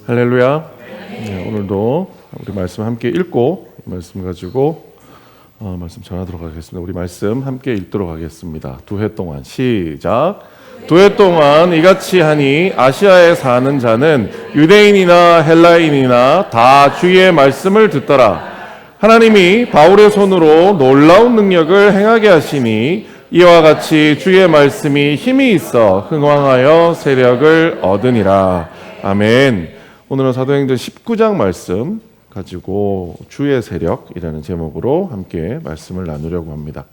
할렐루야. 네, 오늘도 우리 말씀 함께 읽고 이 말씀 가지고 말씀 전하도록 하겠습니다. 우리 말씀 함께 읽도록 하겠습니다. 두 해 동안 시작. 두 해 동안 이같이 하니 아시아에 사는 자는 유대인이나 헬라인이나 다 주의 말씀을 듣더라. 하나님이 바울의 손으로 놀라운 능력을 행하게 하시니 이와 같이 주의 말씀이 힘이 있어 흥왕하여 세력을 얻으니라. 아멘. 오늘은 사도행전 19장 말씀 가지고 주의 세력이라는 제목으로 함께 말씀을 나누려고 합니다.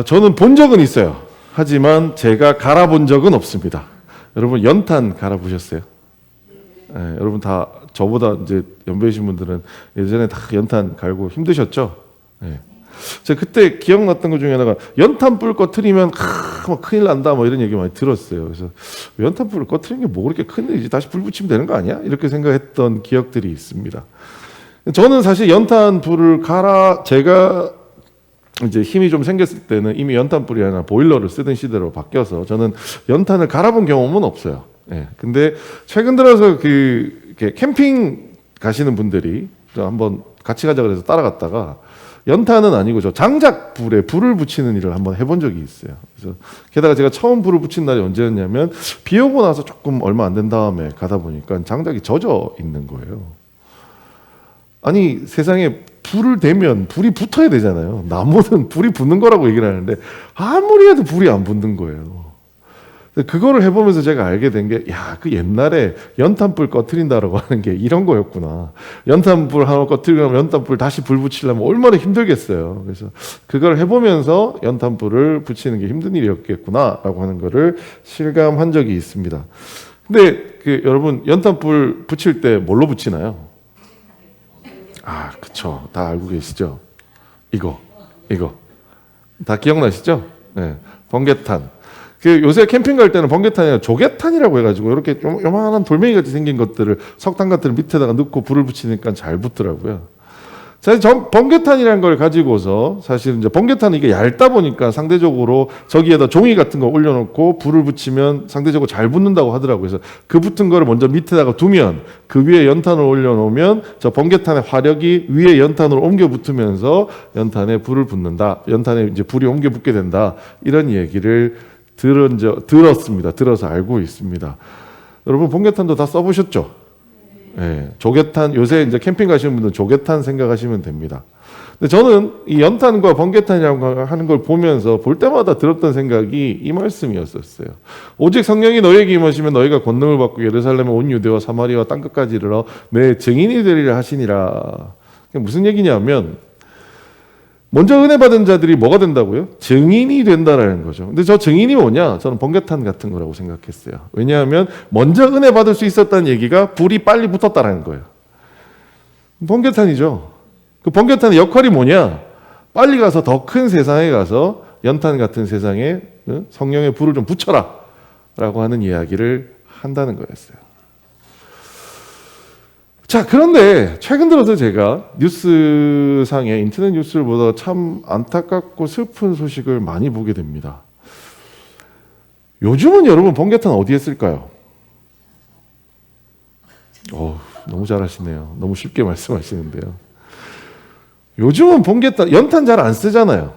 저는 본 적은 있어요. 하지만 제가 갈아본 적은 없습니다. 여러분 연탄 갈아보셨어요? 네, 여러분 다 저보다 이제 연배이신 분들은 예전에 다 연탄 갈고 힘드셨죠? 네. 제가 그때 기억났던 것 중에 하나가 연탄불 꺼트리면 뭐 큰일 난다 뭐 이런 얘기 많이 들었어요. 그래서 연탄불을 꺼트리는 게 뭐 그렇게 큰일이지, 다시 불 붙이면 되는 거 아니야? 이렇게 생각했던 기억들이 있습니다. 저는 사실 연탄불을 제가 이제 힘이 좀 생겼을 때는 이미 연탄불이 아니라 보일러를 쓰던 시대로 바뀌어서 저는 연탄을 갈아본 경험은 없어요. 예. 근데 최근 들어서 캠핑 가시는 분들이 한번 같이 가자 그래서 따라갔다가 연탄은 아니고 저 장작불에 불을 붙이는 일을 한번 해본 적이 있어요. 그래서 게다가 제가 처음 불을 붙인 날이 언제였냐면 비 오고 나서 조금 얼마 안 된 다음에 가다 보니까 장작이 젖어 있는 거예요. 아니 세상에 불을 대면 불이 붙어야 되잖아요. 나무는 불이 붙는 거라고 얘기를 하는데 아무리 해도 불이 안 붙는 거예요. 그거를 해보면서 제가 알게 된 게, 그 옛날에 연탄불 꺼트린다라고 하는 게 이런 거였구나. 연탄불 하나 꺼트리면 연탄불 다시 불 붙이려면 얼마나 힘들겠어요. 그래서 그걸 해보면서 연탄불을 붙이는 게 힘든 일이었겠구나라고 하는 거를 실감한 적이 있습니다. 근데 여러분 연탄불 붙일 때 뭘로 붙이나요? 그쵸. 다 알고 계시죠? 이거. 다 기억나시죠? 네. 번개탄. 요새 캠핑 갈 때는 번개탄이 아니라 조개탄이라고 해가지고 이렇게 요만한 돌멩이 같이 생긴 것들을 석탄 같은 밑에다가 넣고 불을 붙이니까 잘 붙더라고요. 사실 번개탄이라는 걸 가지고서 사실 이제 번개탄은 이게 얇다 보니까 상대적으로 저기에다 종이 같은 거 올려놓고 불을 붙이면 상대적으로 잘 붙는다고 하더라고요. 그래서 그 붙은 거를 먼저 밑에다가 두면 그 위에 연탄을 올려놓으면 저 번개탄의 화력이 위에 연탄으로 옮겨 붙으면서 연탄에 불을 붙는다. 연탄에 이제 불이 옮겨 붙게 된다. 이런 얘기를 들었습니다. 들어서 알고 있습니다. 여러분 번개탄도 다 써보셨죠? 네, 조개탄, 요새 이제 캠핑 가시는 분들은 조개탄 생각하시면 됩니다. 근데 저는 이 연탄과 번개탄이라고 하는 걸 보면서 볼 때마다 들었던 생각이 이 말씀이었었어요. 오직 성령이 너희에게 임하시면 너희가 권능을 받고 예루살렘의 온 유대와 사마리아와 땅끝까지 이르러 내 증인이 되리라 하시니라. 무슨 얘기냐면 먼저 은혜 받은 자들이 뭐가 된다고요? 증인이 된다라는 거죠. 근데 저 증인이 뭐냐? 저는 번개탄 같은 거라고 생각했어요. 왜냐하면 먼저 은혜 받을 수 있었다는 얘기가 불이 빨리 붙었다라는 거예요. 번개탄이죠. 그 번개탄의 역할이 뭐냐? 빨리 가서 더 큰 세상에 가서 연탄 같은 세상에 성령의 불을 좀 붙여라 라고 하는 이야기를 한다는 거였어요. 자, 그런데 최근 들어서 제가 뉴스상에 인터넷 뉴스를 보다가 참 안타깝고 슬픈 소식을 많이 보게 됩니다. 요즘은 여러분 번개탄 어디에 쓸까요? 너무 잘하시네요. 너무 쉽게 말씀하시는데요. 요즘은 번개탄, 연탄 잘 안 쓰잖아요.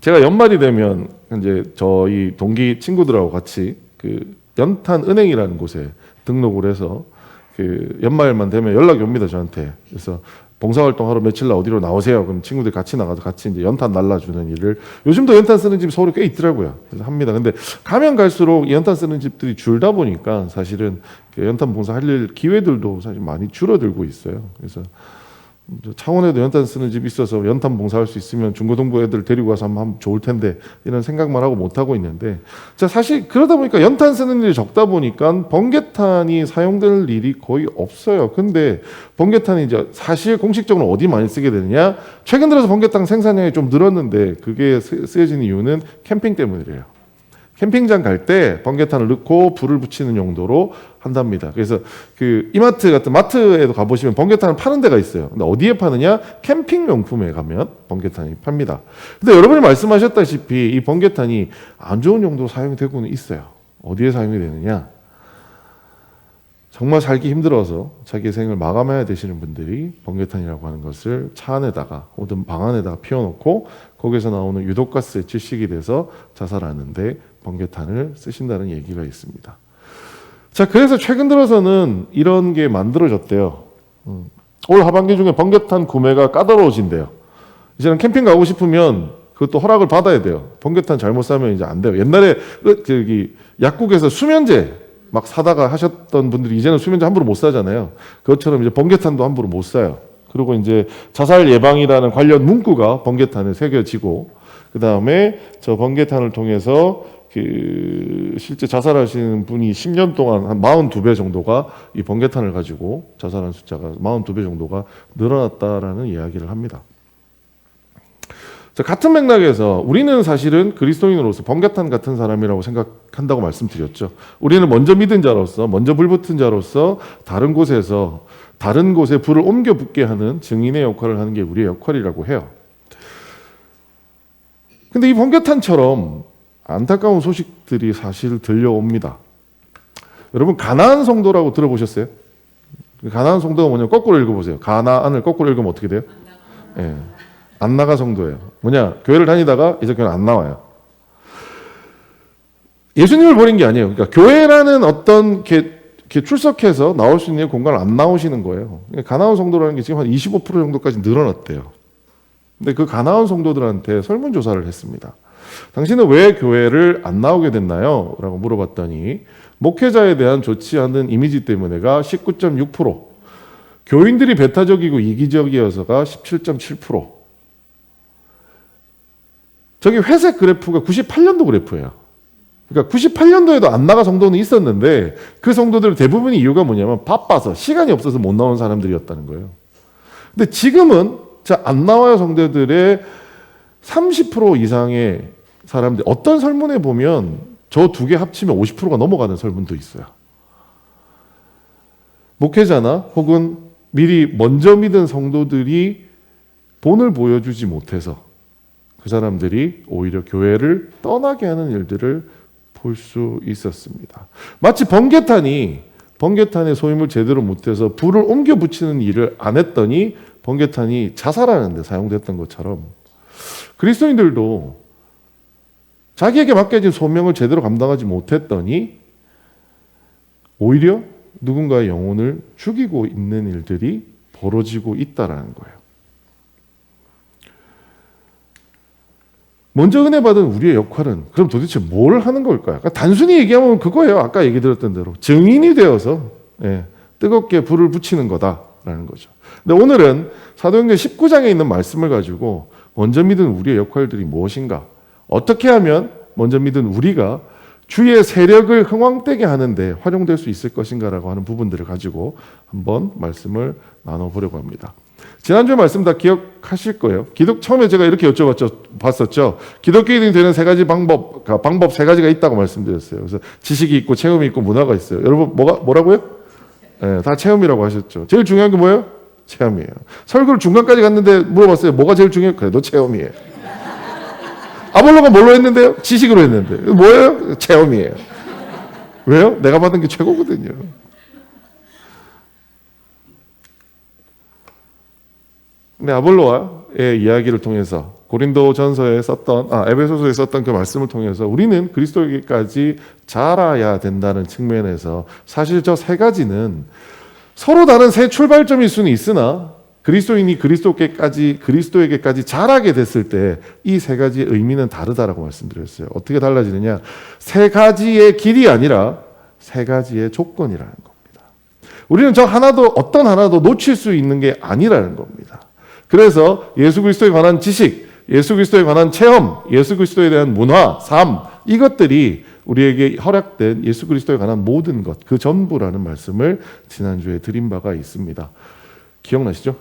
제가 연말이 되면 이제 저희 동기 친구들하고 같이 연탄은행이라는 곳에 등록을 해서 연말만 되면 연락이 옵니다, 저한테. 그래서 봉사활동 하러 며칠 날 어디로 나오세요. 그럼 친구들이 같이 나가서 같이 이제 연탄 날라주는 일을, 요즘도 연탄 쓰는 집 서울에 꽤 있더라고요. 그래서 합니다. 근데 가면 갈수록 연탄 쓰는 집들이 줄다 보니까 사실은 연탄 봉사 할 기회들도 사실 많이 줄어들고 있어요. 그래서 창원에도 연탄 쓰는 집이 있어서 연탄 봉사할 수 있으면 중고등부 애들 데리고 가서 하면 좋을 텐데 이런 생각만 하고 못 하고 있는데, 자, 사실 그러다 보니까 연탄 쓰는 일이 적다 보니까 번개탄이 사용될 일이 거의 없어요. 근데 번개탄이 이제 사실 공식적으로 어디 많이 쓰게 되느냐? 최근 들어서 번개탄 생산량이 좀 늘었는데 그게 쓰여진 이유는 캠핑 때문이래요. 캠핑장 갈 때 번개탄을 넣고 불을 붙이는 용도로 한답니다. 그래서 이마트 같은 마트에도 가보시면 번개탄을 파는 데가 있어요. 근데 어디에 파느냐? 캠핑 용품에 가면 번개탄이 팝니다. 근데 여러분이 말씀하셨다시피 이 번개탄이 안 좋은 용도로 사용되고는 있어요. 어디에 사용이 되느냐? 정말 살기 힘들어서 자기의 생을 마감해야 되시는 분들이 번개탄이라고 하는 것을 차 안에다가 혹은 방 안에다가 피워놓고 거기서 나오는 유독가스에 질식이 돼서 자살하는데 번개탄을 쓰신다는 얘기가 있습니다. 자, 그래서 최근 들어서는 이런 게 만들어졌대요. 올 하반기 중에 번개탄 구매가 까다로워진대요. 이제는 캠핑 가고 싶으면 그것도 허락을 받아야 돼요. 번개탄 잘못 사면 이제 안 돼요. 옛날에 저기 약국에서 수면제 막 사다가 하셨던 분들이 이제는 수면제 함부로 못 사잖아요. 그것처럼 이제 번개탄도 함부로 못 사요. 그리고 이제 자살 예방이라는 관련 문구가 번개탄에 새겨지고, 그 다음에 저 번개탄을 통해서 실제 자살하시는 분이 10년 동안 한 42배 정도가 이 번개탄을 가지고 자살한 숫자가 42배 정도가 늘어났다라는 이야기를 합니다. 자, 같은 맥락에서 우리는 사실은 그리스도인으로서 번개탄 같은 사람이라고 생각한다고 말씀드렸죠. 우리는 먼저 믿은 자로서, 먼저 불붙은 자로서 다른 곳에 불을 옮겨 붙게 하는 증인의 역할을 하는 게 우리의 역할이라고 해요. 근데 이 번개탄처럼 안타까운 소식들이 사실 들려옵니다. 여러분, 가나안 성도라고 들어보셨어요? 가나안 성도가 뭐냐면 거꾸로 읽어보세요. 가나안을 거꾸로 읽으면 어떻게 돼요? 예. 안 나가 성도예요. 뭐냐? 교회를 다니다가 이제 교회는 안 나와요. 예수님을 버린 게 아니에요. 그러니까 교회라는 어떤 이렇게 출석해서 나올 수 있는 공간을 안 나오시는 거예요. 가나안 성도라는 게 지금 한 25% 정도까지 늘어났대요. 근데 그 가나안 성도들한테 설문조사를 했습니다. 당신은 왜 교회를 안 나오게 됐나요? 라고 물어봤더니 목회자에 대한 좋지 않은 이미지 때문에가 19.6%, 교인들이 배타적이고 이기적이어서가 17.7%. 저기 회색 그래프가 98년도 그래프예요. 그러니까 98년도에도 안 나가 성도는 있었는데 그 성도들 대부분의 이유가 뭐냐면 바빠서 시간이 없어서 못 나온 사람들이었다는 거예요. 근데 지금은 안 나와요 성도들의 30% 이상의 사람들, 어떤 설문에 보면 저 두 개 합치면 50%가 넘어가는 설문도 있어요. 목회자나 혹은 미리 먼저 믿은 성도들이 본을 보여주지 못해서 그 사람들이 오히려 교회를 떠나게 하는 일들을 볼 수 있었습니다. 마치 번개탄의 소임을 제대로 못해서 불을 옮겨 붙이는 일을 안 했더니 번개탄이 자살하는 데 사용됐던 것처럼 그리스도인들도 자기에게 맡겨진 소명을 제대로 감당하지 못했더니 오히려 누군가의 영혼을 죽이고 있는 일들이 벌어지고 있다라는 거예요. 먼저 은혜 받은 우리의 역할은 그럼 도대체 뭘 하는 걸까요? 그러니까 단순히 얘기하면 그거예요. 아까 얘기 드렸던 대로 증인이 되어서 뜨겁게 불을 붙이는 거다라는 거죠. 근데 오늘은 사도행전 19장에 있는 말씀을 가지고 먼저 믿은 우리의 역할들이 무엇인가, 어떻게 하면 먼저 믿은 우리가 주의 세력을 흥왕되게 하는데 활용될 수 있을 것인가라고 하는 부분들을 가지고 한번 말씀을 나눠보려고 합니다. 지난주에 말씀 다 기억하실 거예요. 처음에 제가 이렇게 봤었죠. 기독교인이 되는 세 가지 방법 세 가지가 있다고 말씀드렸어요. 그래서 지식이 있고 체험이 있고 문화가 있어요. 여러분 뭐라고요? 네, 다 체험이라고 하셨죠. 제일 중요한 게 뭐예요? 체험이에요. 설교를 중간까지 갔는데 물어봤어요. 뭐가 제일 중요해요? 그래도 체험이에요. 아볼로가 뭘로 했는데요? 지식으로 했는데. 뭐예요? 체험이에요. 왜요? 내가 받은 게 최고거든요. 근데 아볼로와의 이야기를 통해서 고린도전서에 썼던 에베소서에 썼던 그 말씀을 통해서 우리는 그리스도에게까지 자라야 된다는 측면에서 사실 저 세 가지는 서로 다른 새 출발점일 수는 있으나 그리스도인이 그리스도에게까지 자라게 됐을 때 이 세 가지의 의미는 다르다라고 말씀드렸어요. 어떻게 달라지느냐? 세 가지의 길이 아니라 세 가지의 조건이라는 겁니다. 우리는 어떤 하나도 놓칠 수 있는 게 아니라는 겁니다. 그래서 예수 그리스도에 관한 지식, 예수 그리스도에 관한 체험, 예수 그리스도에 대한 문화, 삶, 이것들이 우리에게 허락된 예수 그리스도에 관한 모든 것, 그 전부라는 말씀을 지난주에 드린 바가 있습니다. 기억나시죠?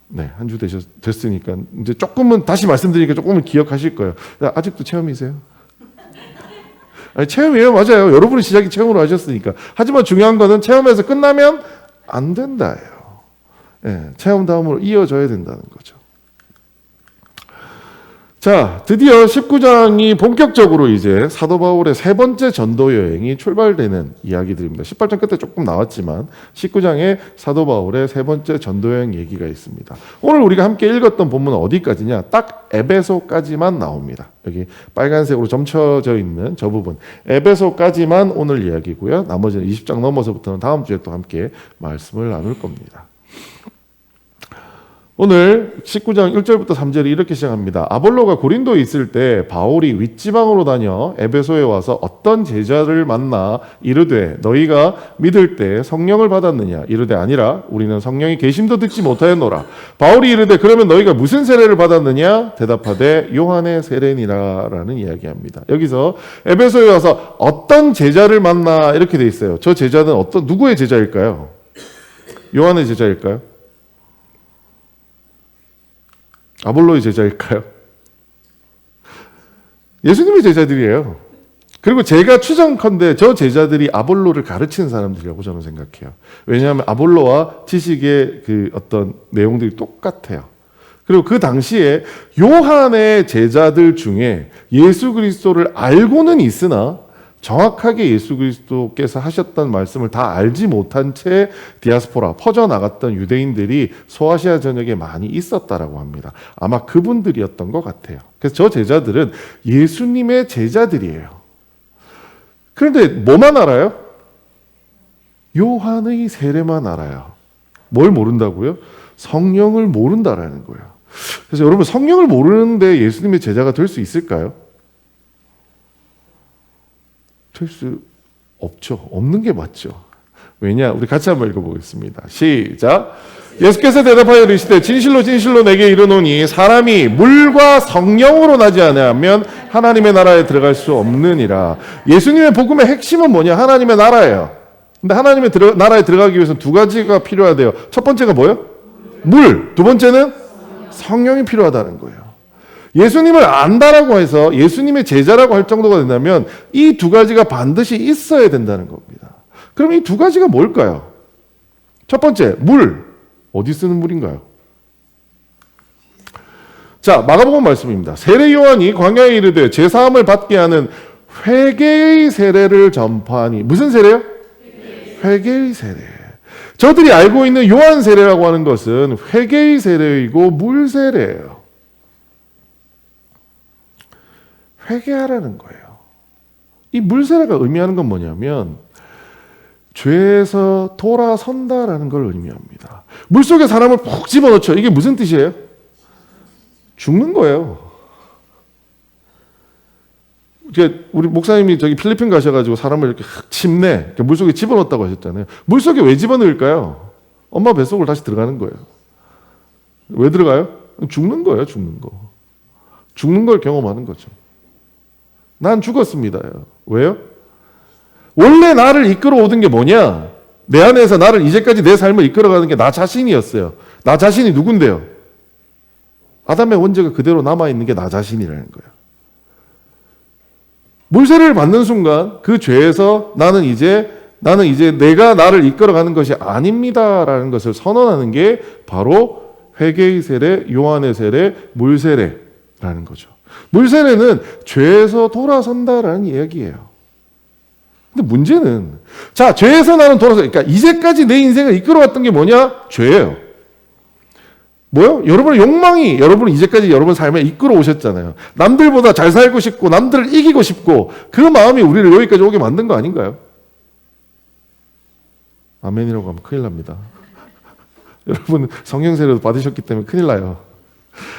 네, 한 주 됐으니까 이제 조금은 다시 말씀드리니까 조금은 기억하실 거예요. 아직도 체험이세요? 아니, 체험이에요. 맞아요. 여러분이 시작이 체험으로 하셨으니까. 하지만 중요한 거는 체험에서 끝나면 안 된다예요. 체험 다음으로 이어져야 된다는 거죠. 자, 드디어 19장이 본격적으로 이제 사도 바울의 세 번째 전도 여행이 출발되는 이야기들입니다. 18장 끝에 조금 나왔지만 19장에 사도 바울의 세 번째 전도 여행 얘기가 있습니다. 오늘 우리가 함께 읽었던 본문은 어디까지냐? 딱 에베소까지만 나옵니다. 여기 빨간색으로 점쳐져 있는 저 부분, 에베소까지만 오늘 이야기고요. 나머지는 20장 넘어서부터는 다음 주에 또 함께 말씀을 나눌 겁니다. 오늘 19장 1절부터 3절이 이렇게 시작합니다. 아볼로가 고린도에 있을 때 바울이 윗지방으로 다녀 에베소에 와서 어떤 제자를 만나 이르되 너희가 믿을 때 성령을 받았느냐? 이르되 아니라 우리는 성령이 계심도 듣지 못하였노라. 바울이 이르되 그러면 너희가 무슨 세례를 받았느냐? 대답하되 요한의 세례니라 라는 이야기합니다. 여기서 에베소에 와서 어떤 제자를 만나 이렇게 돼 있어요. 저 제자는 누구의 제자일까요? 요한의 제자일까요? 아볼로의 제자일까요? 예수님의 제자들이에요. 그리고 제가 추정컨대 저 제자들이 아볼로를 가르치는 사람들이라고 저는 생각해요. 왜냐하면 아볼로와 지식의 그 어떤 내용들이 똑같아요. 그리고 그 당시에 요한의 제자들 중에 예수 그리스도를 알고는 있으나 정확하게 예수 그리스도께서 하셨던 말씀을 다 알지 못한 채 디아스포라 퍼져나갔던 유대인들이 소아시아 전역에 많이 있었다라고 합니다. 아마 그분들이었던 것 같아요. 그래서 저 제자들은 예수님의 제자들이에요. 그런데 뭐만 알아요? 요한의 세례만 알아요. 뭘 모른다고요? 성령을 모른다라는 거예요. 그래서 여러분 성령을 모르는데 예수님의 제자가 될 수 있을까요? 될 수 없죠. 없는 게 맞죠. 왜냐? 우리 같이 한번 읽어보겠습니다. 시작. 예수께서 대답하여 이르시되 진실로 진실로 내게 이르노니 사람이 물과 성령으로 나지 아니하면 하나님의 나라에 들어갈 수 없느니라. 예수님의 복음의 핵심은 뭐냐? 하나님의 나라예요. 근데 하나님의 나라에 들어가기 위해서는 두 가지가 필요하대요. 첫 번째가 뭐예요? 물. 두 번째는 성령이 필요하다는 거예요. 예수님을 안다라고 해서 예수님의 제자라고 할 정도가 된다면 이 두 가지가 반드시 있어야 된다는 겁니다. 그럼 이 두 가지가 뭘까요? 첫 번째, 물. 어디 쓰는 물인가요? 자, 마가복음 말씀입니다. 세례 요한이 광야에 이르되 제사함을 받게 하는 회개의 세례를 전파하니. 무슨 세례요? 회개의 세례. 저들이 알고 있는 요한 세례라고 하는 것은 회개의 세례이고 물 세례예요. 회개하라는 거예요. 이 물세례가 의미하는 건 뭐냐면 죄에서 돌아선다라는 걸 의미합니다. 물속에 사람을 푹 집어넣죠. 이게 무슨 뜻이에요? 죽는 거예요. 우리 목사님이 저기 필리핀 가셔가지고 사람을 이렇게 침내 물속에 집어넣었다고 하셨잖아요. 물속에 왜 집어넣을까요? 엄마 뱃속으로 다시 들어가는 거예요. 왜 들어가요? 죽는 거예요. 죽는 거. 죽는 걸 경험하는 거죠. 난 죽었습니다. 왜요? 원래 나를 이끌어오던 게 뭐냐? 내 안에서 나를 이제까지 내 삶을 이끌어가는 게 나 자신이었어요. 나 자신이 누군데요? 아담의 원죄가 그대로 남아있는 게 나 자신이라는 거예요. 물세례를 받는 순간 그 죄에서 나는 이제 내가 나를 이끌어가는 것이 아닙니다라는 것을 선언하는 게 바로 회개의 세례, 요한의 세례, 물세례라는 거죠. 물세례는 죄에서 돌아선다라는 이야기예요. 근데 문제는 자, 죄에서 나는 그러니까 이제까지 내 인생을 이끌어왔던 게 뭐냐? 죄예요. 뭐요? 여러분의 욕망이 여러분을 이제까지 여러분 삶에 이끌어 오셨잖아요. 남들보다 잘 살고 싶고 남들을 이기고 싶고 그 마음이 우리를 여기까지 오게 만든 거 아닌가요? 아멘이라고 하면 큰일 납니다. 여러분 성령 세례도 받으셨기 때문에 큰일 나요.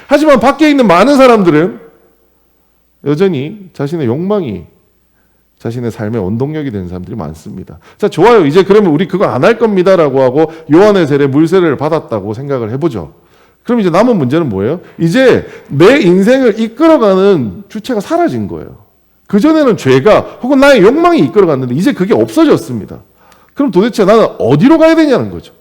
하지만 밖에 있는 많은 사람들은 여전히 자신의 욕망이 자신의 삶의 원동력이 되는 사람들이 많습니다. 자, 좋아요. 이제 그러면 우리 그거 안 할 겁니다라고 하고 요한의 세례, 물세례를 받았다고 생각을 해보죠. 그럼 이제 남은 문제는 뭐예요? 이제 내 인생을 이끌어가는 주체가 사라진 거예요. 그전에는 죄가 혹은 나의 욕망이 이끌어갔는데 이제 그게 없어졌습니다. 그럼 도대체 나는 어디로 가야 되냐는 거죠.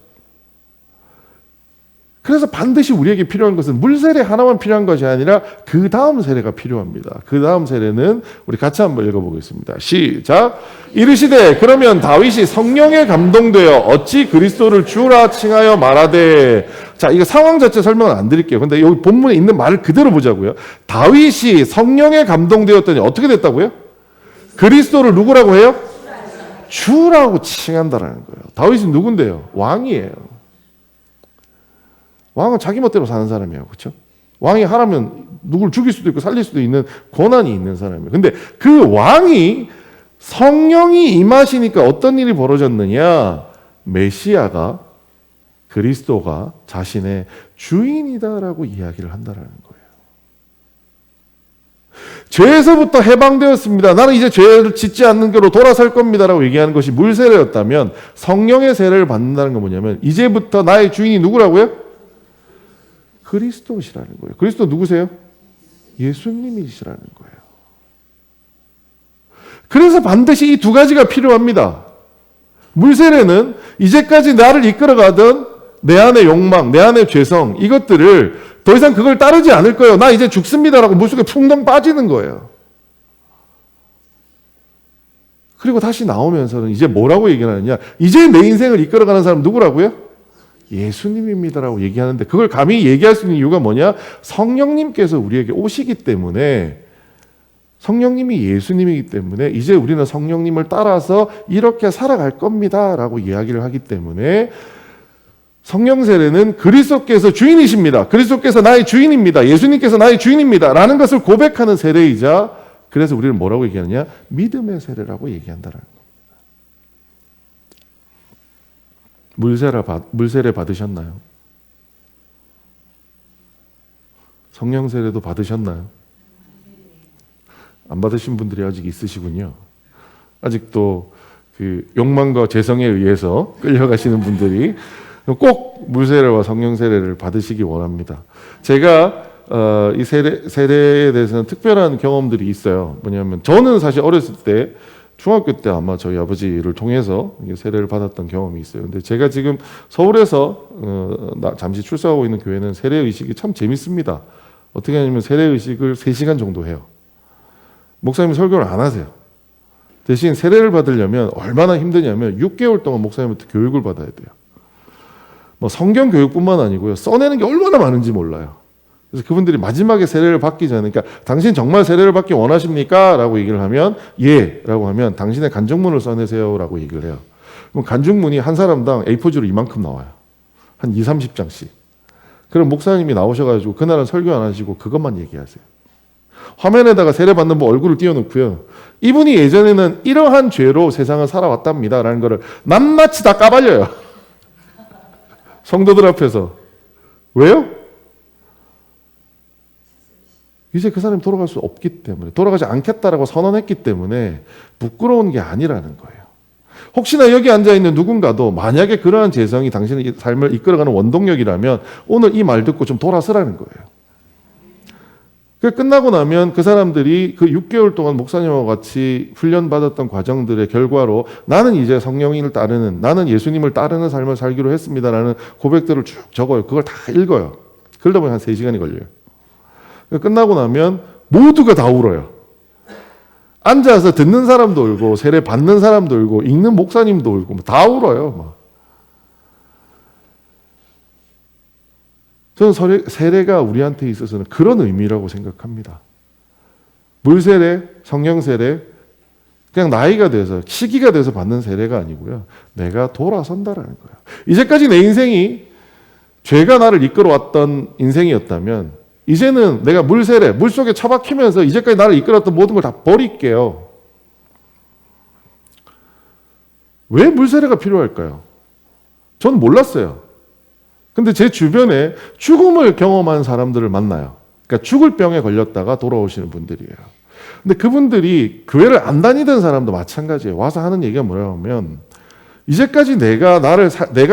그래서 반드시 우리에게 필요한 것은 물세례 하나만 필요한 것이 아니라 그 다음 세례가 필요합니다. 그 다음 세례는 우리 같이 한번 읽어보겠습니다. 시작. 이르시되 그러면 다윗이 성령에 감동되어 어찌 그리스도를 주라 칭하여 말하되. 자, 이거 상황 자체 설명은 안 드릴게요. 근데 여기 본문에 있는 말을 그대로 보자고요. 다윗이 성령에 감동되었더니 어떻게 됐다고요? 그리스도를 누구라고 해요? 주라고 칭한다라는 거예요. 다윗이 누군데요? 왕이에요. 왕은 자기 멋대로 사는 사람이에요. 그렇죠? 왕이 하라면 누굴 죽일 수도 있고 살릴 수도 있는 권한이 있는 사람이에요. 근데 그 왕이 성령이 임하시니까 어떤 일이 벌어졌느냐? 메시아가, 그리스도가 자신의 주인이다라고 이야기를 한다라는 거예요. 죄에서부터 해방되었습니다. 나는 이제 죄를 짓지 않는 게로 돌아설 겁니다라고 얘기하는 것이 물세례였다면, 성령의 세례를 받는다는 건 뭐냐면 이제부터 나의 주인이 누구라고요? 그리스도시라는 거예요. 그리스도 누구세요? 예수님이시라는 거예요. 그래서 반드시 이 두 가지가 필요합니다. 물세례는 이제까지 나를 이끌어가던 내 안의 욕망, 내 안의 죄성, 이것들을 더 이상 그걸 따르지 않을 거예요. 나 이제 죽습니다라고 물속에 풍덩 빠지는 거예요. 그리고 다시 나오면서는 이제 뭐라고 얘기하느냐? 이제 내 인생을 이끌어가는 사람 누구라고요? 예수님입니다라고 얘기하는데, 그걸 감히 얘기할 수 있는 이유가 뭐냐? 성령님께서 우리에게 오시기 때문에, 성령님이 예수님이기 때문에 이제 우리는 성령님을 따라서 이렇게 살아갈 겁니다라고 이야기를 하기 때문에, 성령 세례는 그리스도께서 주인이십니다. 그리스도께서 나의 주인입니다. 예수님께서 나의 주인입니다. 라는 것을 고백하는 세례이자, 그래서 우리는 뭐라고 얘기하느냐? 믿음의 세례라고 얘기한다는 겁니다. 물세례 받으셨나요? 성령 세례도 받으셨나요? 안 받으신 분들이 아직 있으시군요. 아직도 그 욕망과 재성에 의해서 끌려가시는 분들이 꼭 물세례와 성령 세례를 받으시기 원합니다. 제가 이 세례에 대해서는 특별한 경험들이 있어요. 뭐냐면 저는 사실 어렸을 때, 중학교 때 아마 저희 아버지를 통해서 세례를 받았던 경험이 있어요. 근데 제가 지금 서울에서 잠시 출석하고 있는 교회는 세례 의식이 참 재밌습니다. 어떻게 하냐면 세례 의식을 3시간 정도 해요. 목사님이 설교를 안 하세요. 대신 세례를 받으려면 얼마나 힘드냐면 6개월 동안 목사님한테 교육을 받아야 돼요. 뭐 성경 교육뿐만 아니고요, 써내는 게 얼마나 많은지 몰라요. 그래서 그분들이 마지막에 세례를 받기 전에, 그러니까 당신 정말 세례를 받기 원하십니까? 라고 얘기를 하면 예 라고 하면 당신의 간증문을 써내세요 라고 얘기를 해요. 그럼 간증문이 한 사람당 A4지로 이만큼 나와요. 한 20-30장씩. 그럼 목사님이 나오셔가지고 그날은 설교 안 하시고 그것만 얘기하세요. 화면에다가 세례 받는 분 얼굴을 띄워놓고요, 이분이 예전에는 이러한 죄로 세상을 살아왔답니다 라는 거를 낱낱이 다 까발려요. 성도들 앞에서. 왜요? 이제 그 사람이 돌아갈 수 없기 때문에, 돌아가지 않겠다라고 선언했기 때문에 부끄러운 게 아니라는 거예요. 혹시나 여기 앉아있는 누군가도 만약에 그러한 재성이 당신의 삶을 이끌어가는 원동력이라면 오늘 이 말 듣고 좀 돌아서라는 거예요. 끝나고 나면 그 사람들이 그 6개월 동안 목사님과 같이 훈련받았던 과정들의 결과로 나는 이제 성령님을 따르는, 나는 예수님을 따르는 삶을 살기로 했습니다라는 고백들을 쭉 적어요. 그걸 다 읽어요. 그러다 보면 한 3시간이 걸려요. 끝나고 나면 모두가 다 울어요. 앉아서 듣는 사람도 울고, 세례 받는 사람도 울고, 읽는 목사님도 울고, 다 울어요. 저는 세례가 우리한테 있어서는 그런 의미라고 생각합니다. 물세례, 성령세례, 그냥 나이가 돼서, 시기가 돼서 받는 세례가 아니고요, 내가 돌아선다라는 거예요. 이제까지 내 인생이 죄가 나를 이끌어왔던 인생이었다면 이제는 내가 물세례, 물속에 처박히면서 이제까지 나를 이끌었던 모든 걸 다 버릴게요. 왜 물세례가 필요할까요? 전 몰랐어요. 근데 제 주변에 죽음을 경험한 사람들을 만나요. 그러니까 죽을 병에 걸렸다가 돌아오시는 분들이에요. 근데 그분들이 교회를 안 다니던 사람도 마찬가지예요. 와서 하는 얘기가 뭐냐면, 이제까지 내가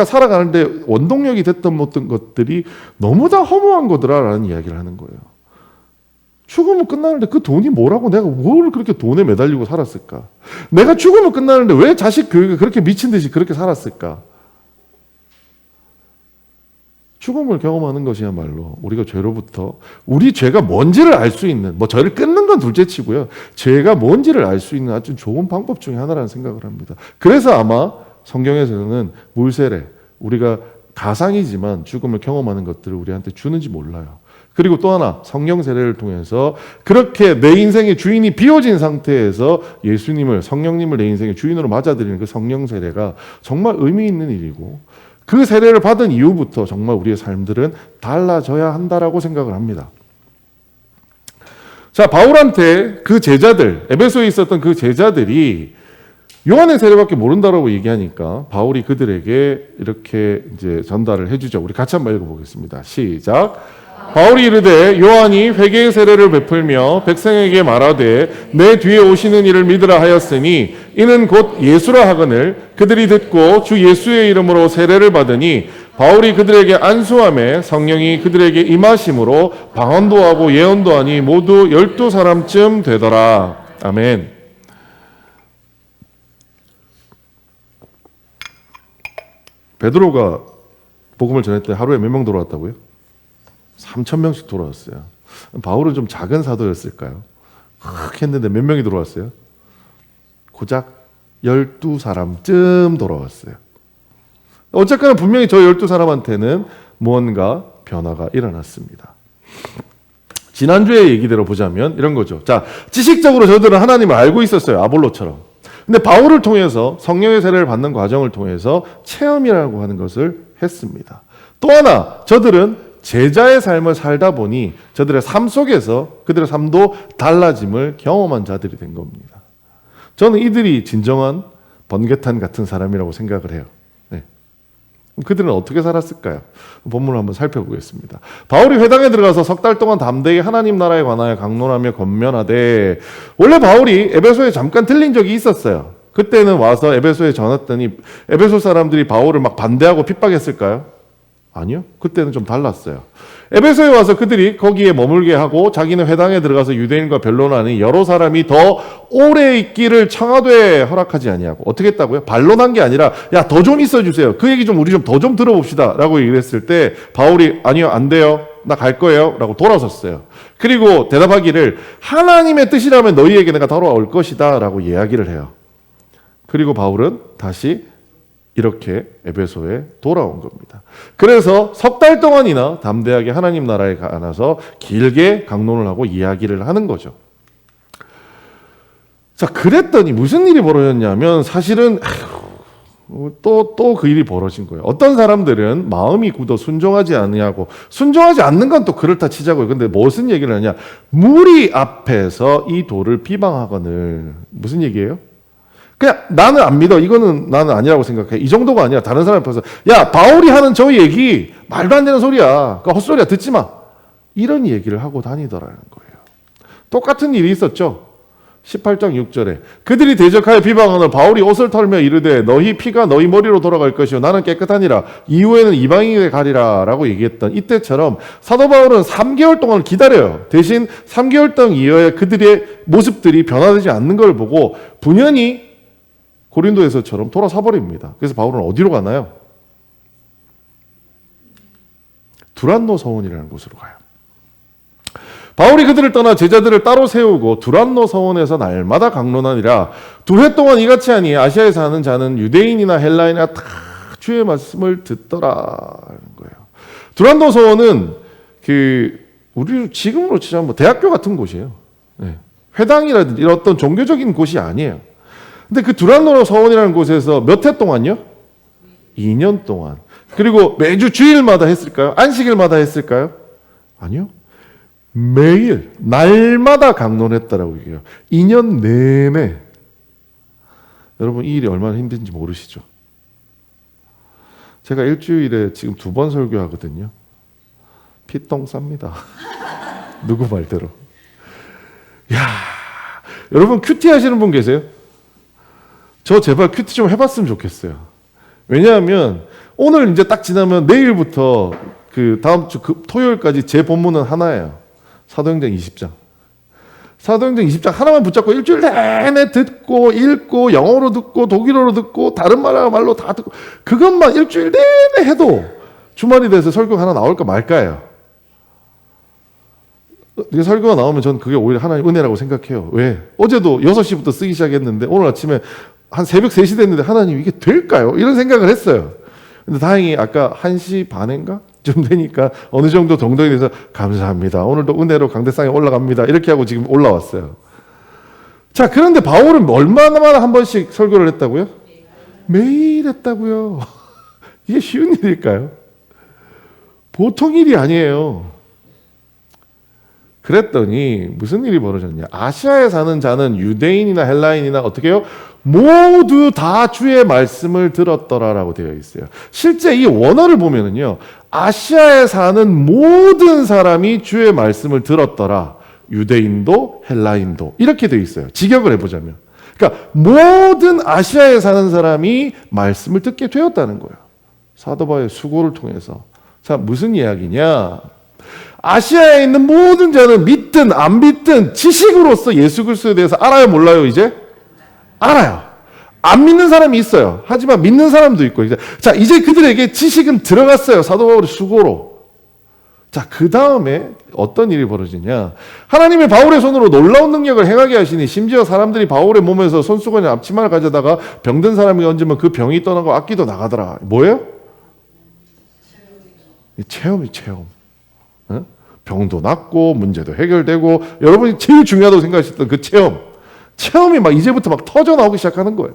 살아가는데 원동력이 됐던 모든 것들이 너무 다 허무한 거더라라는 이야기를 하는 거예요. 죽으면 끝나는데 그 돈이 뭐라고, 내가 뭘 그렇게 돈에 매달리고 살았을까? 내가 죽으면 끝나는데 왜 자식 교육에 그렇게 미친 듯이 그렇게 살았을까? 죽음을 경험하는 것이야말로 우리가 죄로부터 우리 죄가 뭔지를 알 수 있는 죄를 끊는 건 둘째치고요. 죄가 뭔지를 알 수 있는 아주 좋은 방법 중에 하나라는 생각을 합니다. 그래서 아마 성경에서는 물세례 우리가 가상이지만 죽음을 경험하는 것들을 우리한테 주는지 몰라요. 그리고 또 하나 성령 세례를 통해서 그렇게 내 인생의 주인이 비워진 상태에서 예수님을 성령님을 내 인생의 주인으로 맞아들이는 그 성령 세례가 정말 의미 있는 일이고 그 세례를 받은 이후부터 정말 우리의 삶들은 달라져야 한다라고 생각을 합니다. 자, 바울한테 그 제자들, 에베소에 있었던 그 제자들이 요한의 세례밖에 모른다라고 얘기하니까 바울이 그들에게 이렇게 이제 전달을 해주죠. 우리 같이 한번 읽어보겠습니다. 시작. 바울이 이르되 요한이 회개의 세례를 베풀며 백성에게 말하되 내 뒤에 오시는 이를 믿으라 하였으니 이는 곧 예수라 하거늘 그들이 듣고 주 예수의 이름으로 세례를 받으니 바울이 그들에게 안수하매 성령이 그들에게 임하심으로 방언도 하고 예언도 하니 모두 12사람쯤 되더라. 아멘. 베드로가 복음을 전할 때 하루에 몇 명 돌아왔다고요? 3,000명씩 돌아왔어요. 바울은 좀 작은 사도였을까요? 크 했는데 몇 명이 돌아왔어요? 고작 12사람쯤 돌아왔어요. 어쨌거나 분명히 저 12사람한테는 무언가 변화가 일어났습니다. 지난주의 얘기대로 보자면 이런 거죠. 자, 지식적으로 저들은 하나님을 알고 있었어요. 아볼로처럼. 근데 바울을 통해서 성령의 세례를 받는 과정을 통해서 체험이라고 하는 것을 했습니다. 또 하나, 저들은 제자의 삶을 살다 보니 저들의 삶 속에서 그들의 삶도 달라짐을 경험한 자들이 된 겁니다. 저는 이들이 진정한 번개탄 같은 사람이라고 생각을 해요. 네. 그들은 어떻게 살았을까요? 본문을 한번 살펴보겠습니다. 바울이 회당에 들어가서 석 달 동안 담대히 하나님 나라에 관하여 강론하며 권면하되 원래 바울이 에베소에 잠깐 들린 적이 있었어요. 그때는 와서 에베소에 전했더니 에베소 사람들이 바울을 막 반대하고 핍박했을까요? 아니요. 그때는 좀 달랐어요. 에베소에 와서 그들이 거기에 머물게 하고 자기는 회당에 들어가서 유대인과 변론하니 여러 사람이 더 오래 있기를 청하되 허락하지 아니하고 어떻게 했다고요? 반론한 게 아니라 야, 더 좀 있어 주세요. 그 얘기 좀 우리 좀 더 좀 들어봅시다 라고 얘기를 했을 때 바울이 아니요, 안 돼요. 나 갈 거예요 라고 돌아섰어요. 그리고 대답하기를 하나님의 뜻이라면 너희에게 내가 돌아올 것이다 라고 이야기를 해요. 그리고 바울은 다시 이렇게 에베소에 돌아온 겁니다. 그래서 석 달 동안이나 담대하게 하나님 나라에 가서 길게 강론을 하고 이야기를 하는 거죠. 자, 그랬더니 무슨 일이 벌어졌냐면 사실은 또 그 일이 벌어진 거예요. 어떤 사람들은 마음이 굳어 순종하지 않느냐고, 순종하지 않는 건 또 그렇다 치자고요. 근데 무슨 얘기를 하냐? 무리 앞에서 이 도를 비방하거늘. 무슨 얘기예요? 그냥 나는 안 믿어. 이거는 나는 아니라고 생각해. 이 정도가 아니라 다른 사람 앞에서 야, 바울이 하는 저 얘기 말도 안 되는 소리야. 그러니까 헛소리야. 듣지 마. 이런 얘기를 하고 다니더라는 거예요. 똑같은 일이 있었죠. 18장 6절에 그들이 대적하여 비방하는 바울이 옷을 털며 이르되 너희 피가 너희 머리로 돌아갈 것이요 나는 깨끗하니라 이후에는 이방인에게 가리라 라고 얘기했던 이때처럼 사도 바울은 3개월 동안 기다려요. 대신 3개월 동안 이후에 그들의 모습들이 변화되지 않는 걸 보고 분연히 고린도에서처럼 돌아서 버립니다. 그래서 바울은 어디로 가나요? 두란노 서원이라는 곳으로 가요. 바울이 그들을 떠나 제자들을 따로 세우고 두란노 서원에서 날마다 강론하니라. 2해 동안 이같이 하니 아시아에 사는 자는 유대인이나 헬라인이나 다 주의 말씀을 듣더라는 거예요. 두란노 서원은 우리 지금으로 치자면 대학교 같은 곳이에요. 네. 회당이라든지 이런 어떤 종교적인 곳이 아니에요. 근데 그 두란노 서원이라는 곳에서 몇 해 동안요? 2년 동안. 그리고 매주 주일마다 했을까요? 안식일마다 했을까요? 아니요. 매일 날마다 강론했다라고 얘기해요. 2년 내내. 여러분 이 일이 얼마나 힘든지 모르시죠? 제가 일주일에 지금 2번 설교하거든요. 피똥 쌉니다. 누구 말대로. 야, 여러분 큐티 하시는 분 계세요? 저 제발 큐티 좀 해봤으면 좋겠어요. 왜냐하면 오늘 이제 딱 지나면 내일부터 그 다음 주 토요일까지 제 본문은 하나예요. 사도행전 20장. 사도행전 20장 하나만 붙잡고 일주일 내내 듣고 읽고 영어로 듣고 독일어로 듣고 다른 말로 다 듣고 그것만 일주일 내내 해도 주말이 돼서 설교가 하나 나올까 말까예요. 이게 설교가 나오면 저는 그게 오히려 하나님 은혜라고 생각해요. 왜? 어제도 6시부터 쓰기 시작했는데 오늘 아침에 한 새벽 3시 됐는데 하나님 이게 될까요? 이런 생각을 했어요. 근데 다행히 아까 1시 반인가? 좀 되니까 어느 정도 동동이 돼서 감사합니다. 오늘도 은혜로 강대상에 올라갑니다. 이렇게 하고 지금 올라왔어요. 자, 그런데 바울은 얼마나 한 번씩 설교를 했다고요? 매일 했다고요. 이게 쉬운 일일까요? 보통 일이 아니에요. 그랬더니 무슨 일이 벌어졌냐? 아시아에 사는 자는 유대인이나 헬라인이나 어떻게 해요? 모두 다 주의 말씀을 들었더라라고 되어 있어요. 실제 이 원어를 보면은요, 아시아에 사는 모든 사람이 주의 말씀을 들었더라. 유대인도 헬라인도 이렇게 되어 있어요. 직역을 해보자면, 그러니까 모든 아시아에 사는 사람이 말씀을 듣게 되었다는 거예요. 사도 바울의 수고를 통해서. 자, 무슨 이야기냐? 아시아에 있는 모든 자는 믿든 안 믿든 지식으로서 예수 그리스도에 대해서 알아요, 몰라요? 이제 알아요. 안 믿는 사람이 있어요. 하지만 믿는 사람도 있고. 자, 이제 그들에게 지식은 들어갔어요. 사도 바울의 수고로. 자, 그 다음에 어떤 일이 벌어지냐? 하나님의 바울의 손으로 놀라운 능력을 행하게 하시니 심지어 사람들이 바울의 몸에서 손수건이 앞치마를 가져다가 병든 사람이 얹으면 그 병이 떠나고 악기도 나가더라. 뭐예요? 체험이 체험. 병도 낫고 문제도 해결되고 여러분이 제일 중요하다고 생각하셨던 그 체험이 막 이제부터 막 터져 나오기 시작하는 거예요.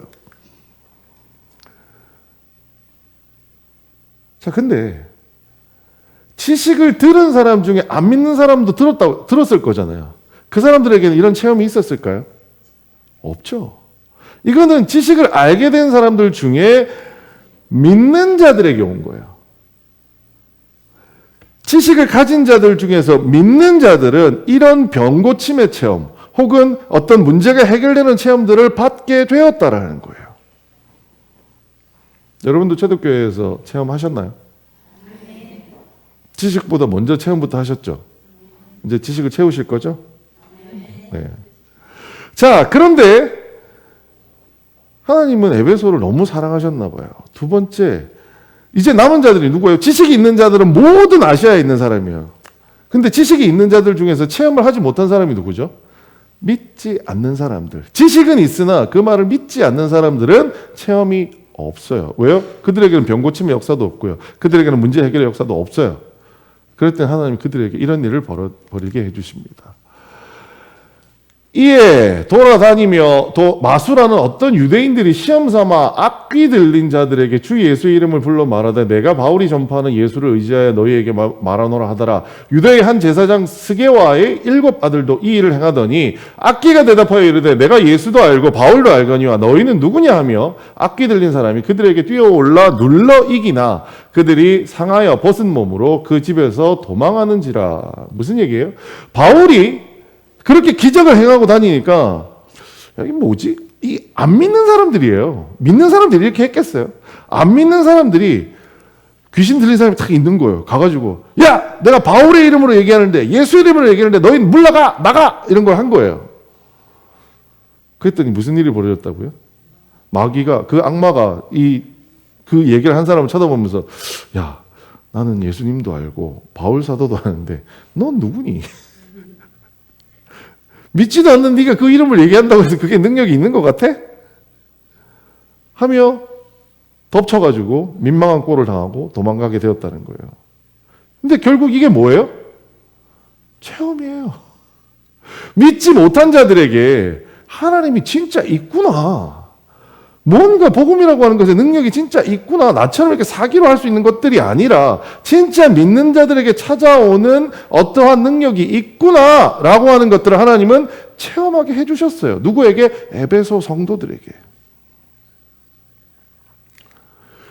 자, 근데 지식을 들은 사람 중에 안 믿는 사람도 들었을 거잖아요. 그 사람들에게는 이런 체험이 있었을까요? 없죠. 이거는 지식을 알게 된 사람들 중에 믿는 자들에게 온 거예요. 지식을 가진 자들 중에서 믿는 자들은 이런 병 고침의 체험 혹은 어떤 문제가 해결되는 체험들을 받게 되었다라는 거예요. 여러분도 초대교회에서 체험하셨나요? 지식보다 먼저 체험부터 하셨죠? 이제 지식을 채우실 거죠? 네. 자, 그런데 하나님은 에베소를 너무 사랑하셨나 봐요. 두 번째, 이제 남은 자들이 누구예요? 지식이 있는 자들은 모든 아시아에 있는 사람이에요. 근데 지식이 있는 자들 중에서 체험을 하지 못한 사람이 누구죠? 믿지 않는 사람들. 지식은 있으나 그 말을 믿지 않는 사람들은 체험이 없어요. 왜요? 그들에게는 병 고침의 역사도 없고요. 그들에게는 문제 해결의 역사도 없어요. 그럴 때 하나님이 그들에게 이런 일을 벌이게 해주십니다. 이에 돌아다니며 또 마수라는 어떤 유대인들이 시험삼아 악귀 들린 자들에게 주 예수의 이름을 불러 말하되 내가 바울이 전파하는 예수를 의지하여 너희에게 말하노라 하더라. 유대의 한 제사장 스게와의 7 아들도 이 일을 행하더니 악귀가 대답하여 이르되 내가 예수도 알고 바울도 알거니와 너희는 누구냐 하며 악귀 들린 사람이 그들에게 뛰어올라 눌러 이기나 그들이 상하여 벗은 몸으로 그 집에서 도망하는지라. 무슨 얘기예요? 바울이 그렇게 기적을 행하고 다니니까 이게 뭐지? 이 안 믿는 사람들이에요. 믿는 사람들이 이렇게 했겠어요? 안 믿는 사람들이 귀신 들린 사람이 딱 있는 거예요. 가가지고 야, 내가 바울의 이름으로 얘기하는데 예수 이름으로 얘기하는데 너희는 물러가, 나가 이런 걸 한 거예요. 그랬더니 무슨 일이 벌어졌다고요? 마귀가 그 악마가 그 얘기를 한 사람을 쳐다보면서 야, 나는 예수님도 알고 바울 사도도 아는데 넌 누구니? 믿지도 않는 네가 그 이름을 얘기한다고 해서 그게 능력이 있는 것 같아? 하며 덮쳐가지고 민망한 꼴을 당하고 도망가게 되었다는 거예요. 근데 결국 이게 뭐예요? 체험이에요. 믿지 못한 자들에게 하나님이 진짜 있구나. 뭔가 복음이라고 하는 것에 능력이 진짜 있구나. 나처럼 이렇게 사기로 할 수 있는 것들이 아니라 진짜 믿는 자들에게 찾아오는 어떠한 능력이 있구나 라고 하는 것들을 하나님은 체험하게 해주셨어요. 누구에게? 에베소 성도들에게.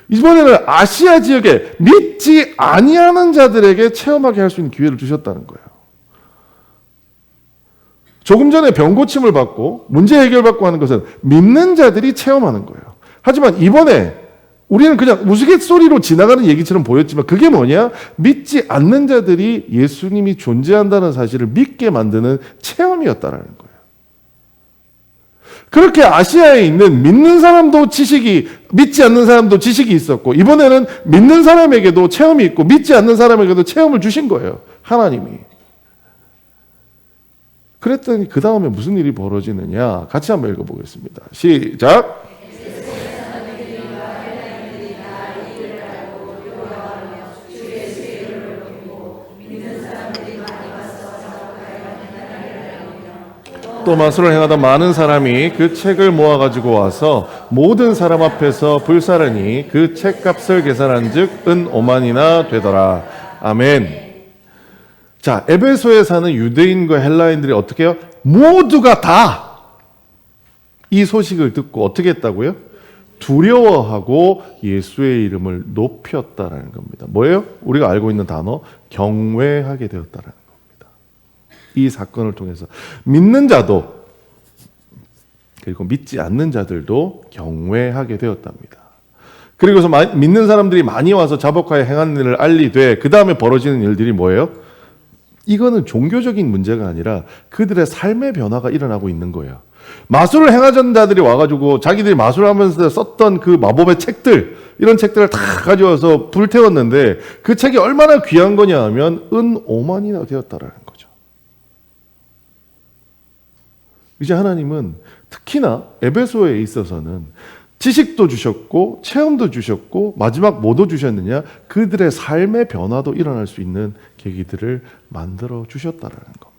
이번에는 아시아 지역에 믿지 아니하는 자들에게 체험하게 할 수 있는 기회를 주셨다는 거예요. 조금 전에 병 고침을 받고 문제 해결받고 하는 것은 믿는 자들이 체험하는 거예요. 하지만 이번에 우리는 그냥 우스갯소리로 지나가는 얘기처럼 보였지만 그게 뭐냐? 믿지 않는 자들이 예수님이 존재한다는 사실을 믿게 만드는 체험이었다라는 거예요. 그렇게 아시아에 있는 믿는 사람도 지식이, 믿지 않는 사람도 지식이 있었고, 이번에는 믿는 사람에게도 체험이 있고 믿지 않는 사람에게도 체험을 주신 거예요, 하나님이. 그랬더니 그 다음에 무슨 일이 벌어지느냐, 같이 한번 읽어보겠습니다. 시작. 또 마술을 행하던 많은 사람이 그 책을 모아가지고 와서 모든 사람 앞에서 불사르니 그 책값을 계산한 즉 은 5만이나 되더라. 아멘. 자, 에베소에 사는 유대인과 헬라인들이 어떻게 해요? 모두가 다 이 소식을 듣고 어떻게 했다고요? 두려워하고 예수의 이름을 높였다라는 겁니다. 뭐예요? 우리가 알고 있는 단어, 경외하게 되었다라는 겁니다. 이 사건을 통해서 믿는 자도 그리고 믿지 않는 자들도 경외하게 되었답니다. 그리고서 믿는 사람들이 많이 와서 자복하여 행한 일을 알리되 그 다음에 벌어지는 일들이 뭐예요? 이거는 종교적인 문제가 아니라 그들의 삶의 변화가 일어나고 있는 거예요. 마술을 행하던 자들이 와가지고 자기들이 마술하면서 썼던 그 마법의 책들, 이런 책들을 다 가져와서 불태웠는데 그 책이 얼마나 귀한 거냐 하면 은 5만이나 되었다라는 거죠. 이제 하나님은 특히나 에베소에 있어서는 지식도 주셨고 체험도 주셨고 마지막 뭐도 주셨느냐? 그들의 삶의 변화도 일어날 수 있는 계기들을 만들어 주셨다라는 겁니다.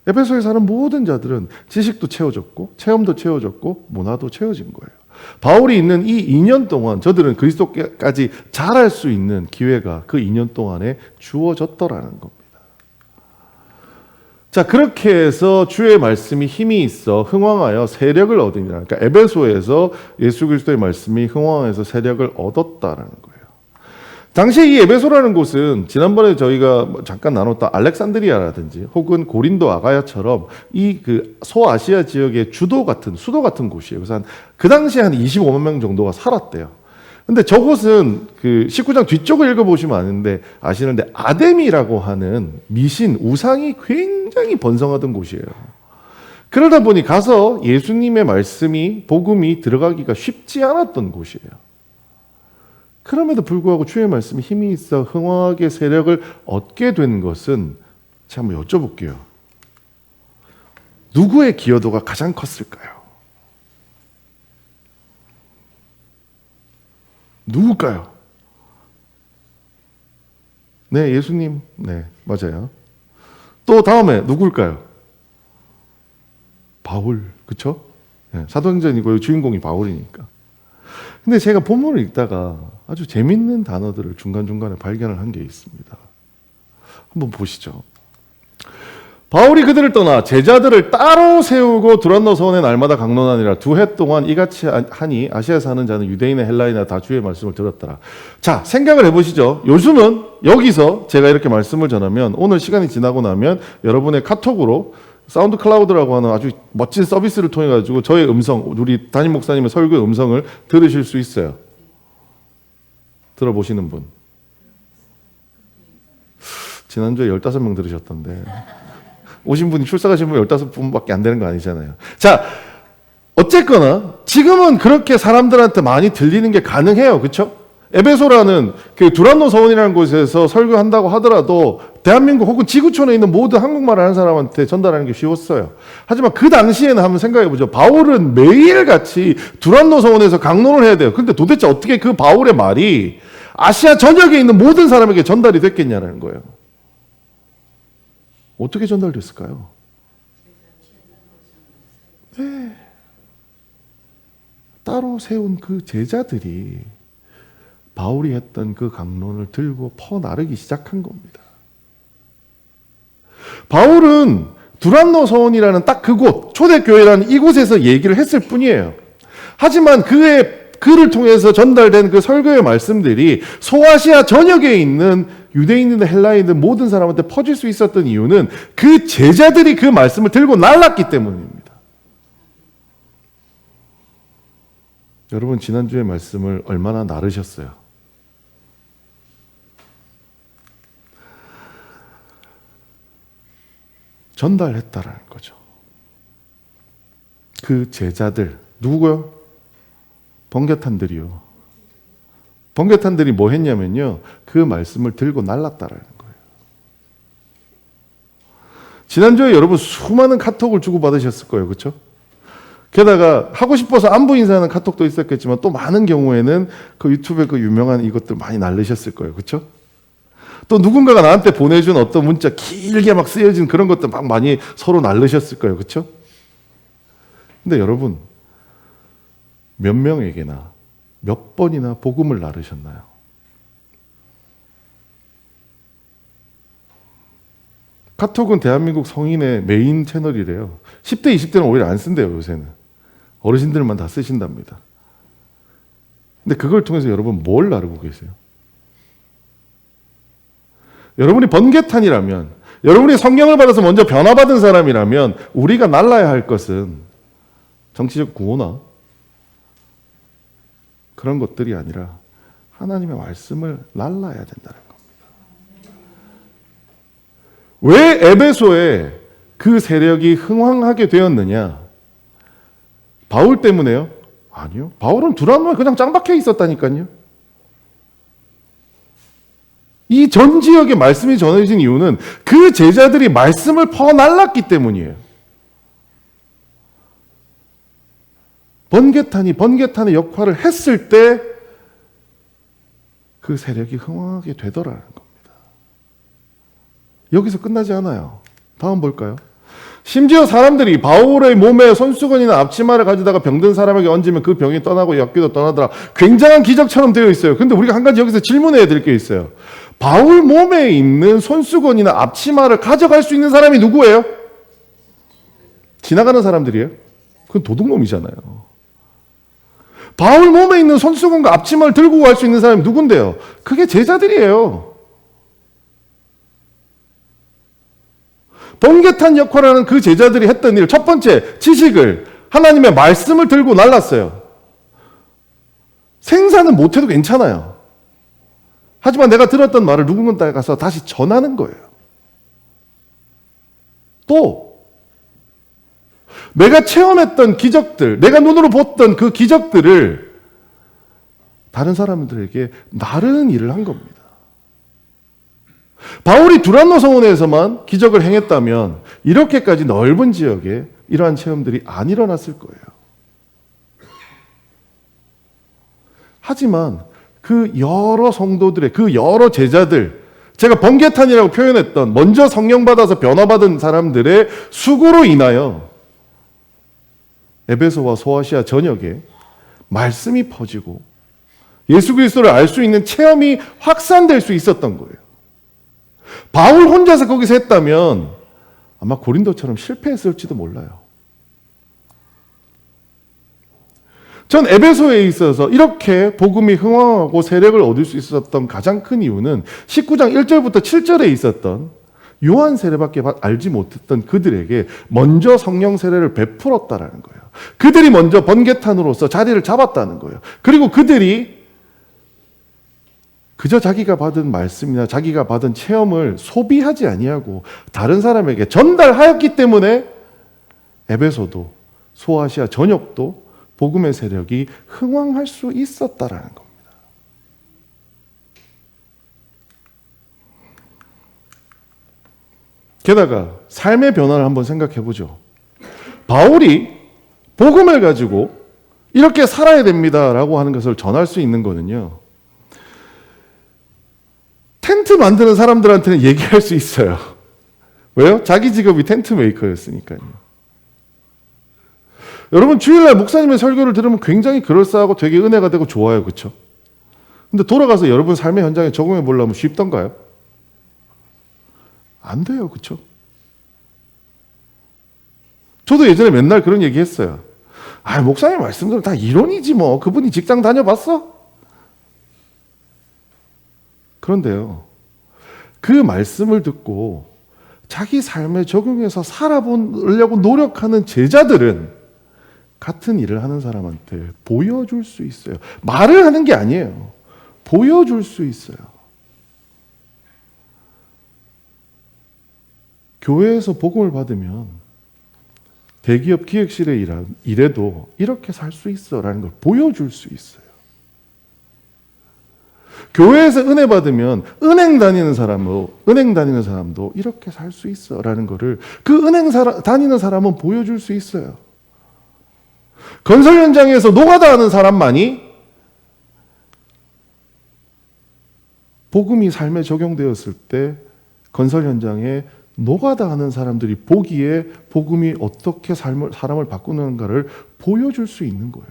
에베소에 사는 모든 자들은 지식도 채워졌고 체험도 채워졌고 문화도 채워진 거예요. 바울이 있는 이 2년 동안 저들은 그리스도까지 자랄 수 있는 기회가 그 2년 동안에 주어졌더라는 겁니다. 자, 그렇게 해서 주의 말씀이 힘이 있어 흥왕하여 세력을 얻으니라. 그러니까 에베소에서 예수 그리스도의 말씀이 흥왕해서 세력을 얻었다라는 거예요. 당시 이 에베소라는 곳은 지난번에 저희가 잠깐 나눴던 알렉산드리아라든지 혹은 고린도 아가야처럼 이 그 소아시아 지역의 수도 같은 곳이에요. 그래서 그 당시에 한 25만 명 정도가 살았대요. 근데 저곳은 그 19장 뒤쪽을 읽어보시면 아시는데 아데미라고 하는 미신, 우상이 굉장히 번성하던 곳이에요. 그러다 보니 가서 예수님의 말씀이, 복음이 들어가기가 쉽지 않았던 곳이에요. 그럼에도 불구하고 주의 말씀이 힘이 있어 흥왕하게 세력을 얻게 된 것은 제가 한번 여쭤볼게요. 누구의 기여도가 가장 컸을까요? 누굴까요? 네, 예수님. 네, 맞아요. 또 다음에 누굴까요? 바울, 그렇죠? 네, 사도행전이고 주인공이 바울이니까. 근데 제가 본문을 읽다가 아주 재밌는 단어들을 중간중간에 발견을 한 게 있습니다. 한번 보시죠. 바울이 그들을 떠나 제자들을 따로 세우고 두란노 서원에 날마다 강론하니라. 2해 동안 이같이 하니 아시아에 사는 자는 유대인이나 헬라인이나 다 주의 말씀을 들었더라. 자, 생각을 해보시죠. 요즘은 여기서 제가 이렇게 말씀을 전하면 오늘 시간이 지나고 나면 여러분의 카톡으로 사운드 클라우드라고 하는 아주 멋진 서비스를 통해 가지고 저의 음성, 우리 담임 목사님의 설교의 음성을 들으실 수 있어요. 들어보시는 분. 지난주에 15명 들으셨던데. 오신 분이 출석하신 분 15분밖에 안 되는 거 아니잖아요. 자, 어쨌거나 지금은 그렇게 사람들한테 많이 들리는 게 가능해요. 그렇죠? 에베소라는 그 두란노 서원이라는 곳에서 설교한다고 하더라도 대한민국 혹은 지구촌에 있는 모든 한국말을 하는 사람한테 전달하는 게 쉬웠어요. 하지만 그 당시에는 한번 생각해보죠. 바울은 매일같이 두란노 서원에서 강론을 해야 돼요. 그런데 도대체 어떻게 그 바울의 말이 아시아 전역에 있는 모든 사람에게 전달이 됐겠냐는 거예요. 어떻게 전달됐을까요? 네. 따로 세운 그 제자들이 바울이 했던 그 강론을 들고 퍼나르기 시작한 겁니다. 바울은 두란노 서원이라는 딱 그곳, 초대교회라는 이곳에서 얘기를 했을 뿐이에요. 하지만 그를 통해서 전달된 그 설교의 말씀들이 소아시아 전역에 있는 유대인이든 헬라인이든 모든 사람한테 퍼질 수 있었던 이유는 그 제자들이 그 말씀을 들고 날랐기 때문입니다. 여러분, 지난주의 말씀을 얼마나 나르셨어요? 전달했다라는 거죠. 그 제자들, 누구요? 번개탄들이요. 번개탄들이 뭐 했냐면요, 그 말씀을 들고 날랐다라는 거예요. 지난주에 여러분 수많은 카톡을 주고받으셨을 거예요. 그렇죠? 게다가 하고 싶어서 안부 인사하는 카톡도 있었겠지만 또 많은 경우에는 그 유튜브에 그 유명한 이것들 많이 날리셨을 거예요. 그렇죠? 또 누군가가 나한테 보내준 어떤 문자 길게 막 쓰여진 그런 것들 막 많이 서로 날리셨을 거예요. 그렇죠? 근데 여러분, 몇 명에게나 몇 번이나 복음을 나르셨나요? 카톡은 대한민국 성인의 메인 채널이래요. 10대, 20대는 오히려 안 쓴대요, 요새는. 어르신들만 다 쓰신답니다. 근데 그걸 통해서 여러분 뭘 나르고 계세요? 여러분이 번개탄이라면, 여러분이 성령을 받아서 먼저 변화받은 사람이라면 우리가 날라야 할 것은 정치적 구호나 그런 것들이 아니라 하나님의 말씀을 날라야 된다는 겁니다. 왜 에베소에 그 세력이 흥왕하게 되었느냐? 바울 때문에요? 아니요. 바울은 두란노에 그냥 짱 박혀 있었다니까요. 이 전 지역에 말씀이 전해진 이유는 그 제자들이 말씀을 퍼날랐기 때문이에요. 번개탄이 번개탄의 역할을 했을 때 그 세력이 흥왕하게 되더라는 겁니다. 여기서 끝나지 않아요. 다음 볼까요? 심지어 사람들이 바울의 몸에 손수건이나 앞치마를 가져다가 병든 사람에게 얹으면 그 병이 떠나고 역기도 떠나더라. 굉장한 기적처럼 되어 있어요. 근데 우리가 한 가지 여기서 질문해야 될 게 있어요. 바울 몸에 있는 손수건이나 앞치마를 가져갈 수 있는 사람이 누구예요? 지나가는 사람들이에요? 그건 도둑놈이잖아요. 바울 몸에 있는 손수건과 앞치마를 들고 갈 수 있는 사람이 누군데요? 그게 제자들이에요. 번개탄 역할을 하는 그 제자들이 했던 일, 첫 번째, 지식을, 하나님의 말씀을 들고 날랐어요. 생사는 못해도 괜찮아요. 하지만 내가 들었던 말을 누군가에 가서 다시 전하는 거예요. 또 내가 체험했던 기적들, 내가 눈으로 봤던 그 기적들을 다른 사람들에게 나르는 일을 한 겁니다. 바울이 두란노 성원에서만 기적을 행했다면 이렇게까지 넓은 지역에 이러한 체험들이 안 일어났을 거예요. 하지만 그 여러 성도들의, 그 여러 제자들, 제가 번개탄이라고 표현했던 먼저 성령 받아서 변화받은 사람들의 수고로 인하여 에베소와 소아시아 전역에 말씀이 퍼지고 예수 그리스도를 알 수 있는 체험이 확산될 수 있었던 거예요. 바울 혼자서 거기서 했다면 아마 고린도처럼 실패했을지도 몰라요. 전 에베소에 있어서 이렇게 복음이 흥왕하고 세력을 얻을 수 있었던 가장 큰 이유는 19장 1절부터 7절에 있었던 요한 세례밖에 알지 못했던 그들에게 먼저 성령 세례를 베풀었다라는 거예요. 그들이 먼저 번개탄으로서 자리를 잡았다는 거예요. 그리고 그들이 그저 자기가 받은 말씀이나 자기가 받은 체험을 소비하지 아니하고 다른 사람에게 전달하였기 때문에 에베소도 소아시아 전역도 복음의 세력이 흥왕할 수 있었다라는 겁니다. 게다가 삶의 변화를 한번 생각해 보죠. 바울이 복음을 가지고 이렇게 살아야 됩니다라고 하는 것을 전할 수 있는 거는요. 텐트 만드는 사람들한테는 얘기할 수 있어요. 왜요? 자기 직업이 텐트 메이커였으니까요. 여러분 주일날 목사님의 설교를 들으면 굉장히 그럴싸하고 되게 은혜가 되고 좋아요. 그렇죠? 근데 돌아가서 여러분 삶의 현장에 적용해 보려면 쉽던가요? 안 돼요. 그렇죠? 저도 예전에 맨날 그런 얘기 했어요. 아, 목사님 말씀들은 다 이론이지 뭐. 그분이 직장 다녀봤어? 그런데요. 그 말씀을 듣고 자기 삶에 적용해서 살아보려고 노력하는 제자들은 같은 일을 하는 사람한테 보여줄 수 있어요. 말을 하는 게 아니에요. 보여줄 수 있어요. 교회에서 복음을 받으면 대기업 기획실에 일해도 이렇게 살 수 있어라는 걸 보여줄 수 있어요. 교회에서 은혜 받으면 은행 다니는 사람도 이렇게 살 수 있어라는 거를 그 은행 다니는 사람은 보여줄 수 있어요. 건설 현장에서 노가다 하는 사람만이 복음이 삶에 적용되었을 때 건설 현장에 노가다 하는 사람들이 보기에 복음이 어떻게 사람을 바꾸는가를 보여줄 수 있는 거예요.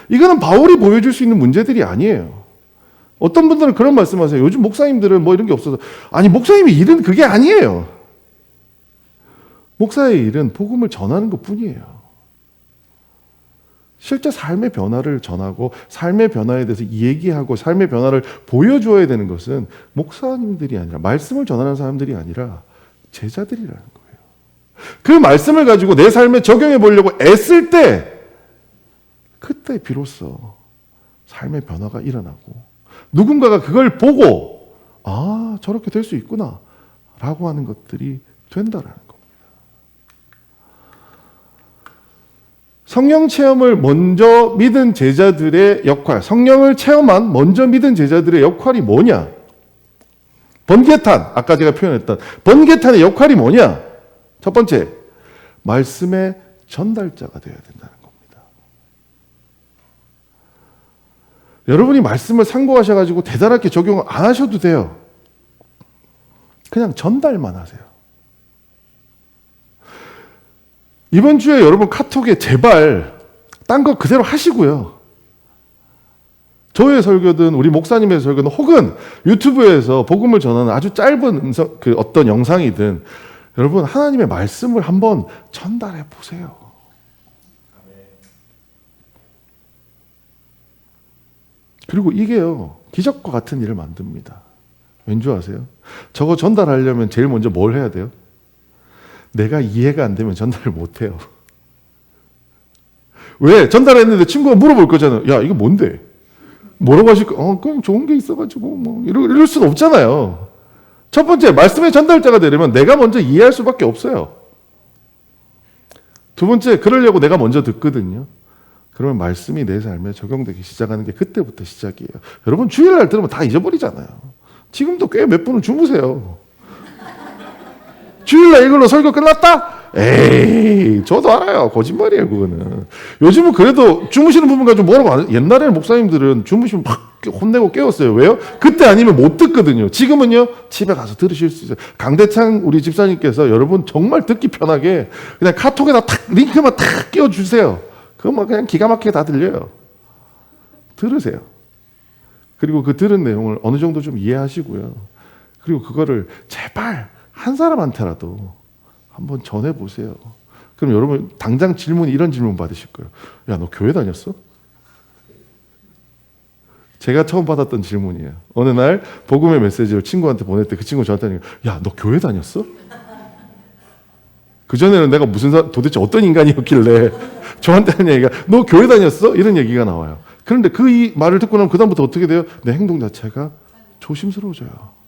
이거는 바울이 보여줄 수 있는 문제들이 아니에요. 어떤 분들은 그런 말씀하세요. 요즘 목사님들은 뭐 이런 게 없어서. 아니, 목사님의 일은 그게 아니에요. 목사의 일은 복음을 전하는 것 뿐이에요. 실제 삶의 변화를 전하고 삶의 변화에 대해서 얘기하고 삶의 변화를 보여줘야 되는 것은 목사님들이 아니라, 말씀을 전하는 사람들이 아니라 제자들이라는 거예요. 그 말씀을 가지고 내 삶에 적용해 보려고 애쓸 때, 그때 비로소 삶의 변화가 일어나고 누군가가 그걸 보고 아, 저렇게 될 수 있구나 라고 하는 것들이 된다라는 겁니다. 성령 체험을 먼저 믿은 제자들의 역할, 성령을 체험한 먼저 믿은 제자들의 역할이 뭐냐? 번개탄, 아까 제가 표현했던 번개탄의 역할이 뭐냐? 첫 번째, 말씀의 전달자가 되어야 된다는 겁니다. 여러분이 말씀을 상고하셔가지고 대단하게 적용을 안 하셔도 돼요. 그냥 전달만 하세요. 이번 주에 여러분 카톡에 제발 딴 거 그대로 하시고요. 저의 설교든 우리 목사님의 설교든 혹은 유튜브에서 복음을 전하는 아주 짧은 그 어떤 영상이든 여러분 하나님의 말씀을 한번 전달해 보세요. 그리고 이게요, 기적과 같은 일을 만듭니다. 왠 줄 아세요? 저거 전달하려면 제일 먼저 뭘 해야 돼요? 내가 이해가 안 되면 전달을 못 해요. 왜? 전달했는데 친구가 물어볼 거잖아요. 야, 이거 뭔데? 뭐라고 하실까? 그냥 좋은 게 있어가지고, 뭐, 이럴 수는 없잖아요. 첫 번째, 말씀의 전달자가 되려면 내가 먼저 이해할 수밖에 없어요. 두 번째, 그러려고 내가 먼저 듣거든요. 그러면 말씀이 내 삶에 적용되기 시작하는 게 그때부터 시작이에요. 여러분, 주일날 들으면 다 잊어버리잖아요. 지금도 꽤 몇 분은 주무세요. 주일날 이걸로 설교 끝났다? 에이, 저도 알아요. 거짓말이에요, 그거는. 요즘은 그래도 주무시는 부분 가지고 뭐라고 안 해요. 옛날에는 목사님들은 주무시면 막 혼내고 깨웠어요. 왜요? 그때 아니면 못 듣거든요. 지금은요, 집에 가서 들으실 수 있어요. 강대창 우리 집사님께서 여러분 정말 듣기 편하게 그냥 카톡에다 탁, 링크만 탁 끼워주세요. 그거만 그냥 기가 막히게 다 들려요. 들으세요. 그리고 그 들은 내용을 어느 정도 좀 이해하시고요. 그리고 그거를 제발 한 사람한테라도 한번 전해보세요. 그럼 여러분 당장 이런 질문 받으실 거예요. 야, 너 교회 다녔어? 제가 처음 받았던 질문이에요. 어느 날 복음의 메시지를 친구한테 보낼 때 그 친구 저한테 하는 거예요. 야, 너 교회 다녔어? 그전에는 내가 도대체 어떤 인간이었길래 저한테 하는 얘기가 너 교회 다녔어? 이런 얘기가 나와요. 그런데 이 말을 듣고 나면 그다음부터 어떻게 돼요? 내 행동 자체가 조심스러워져요.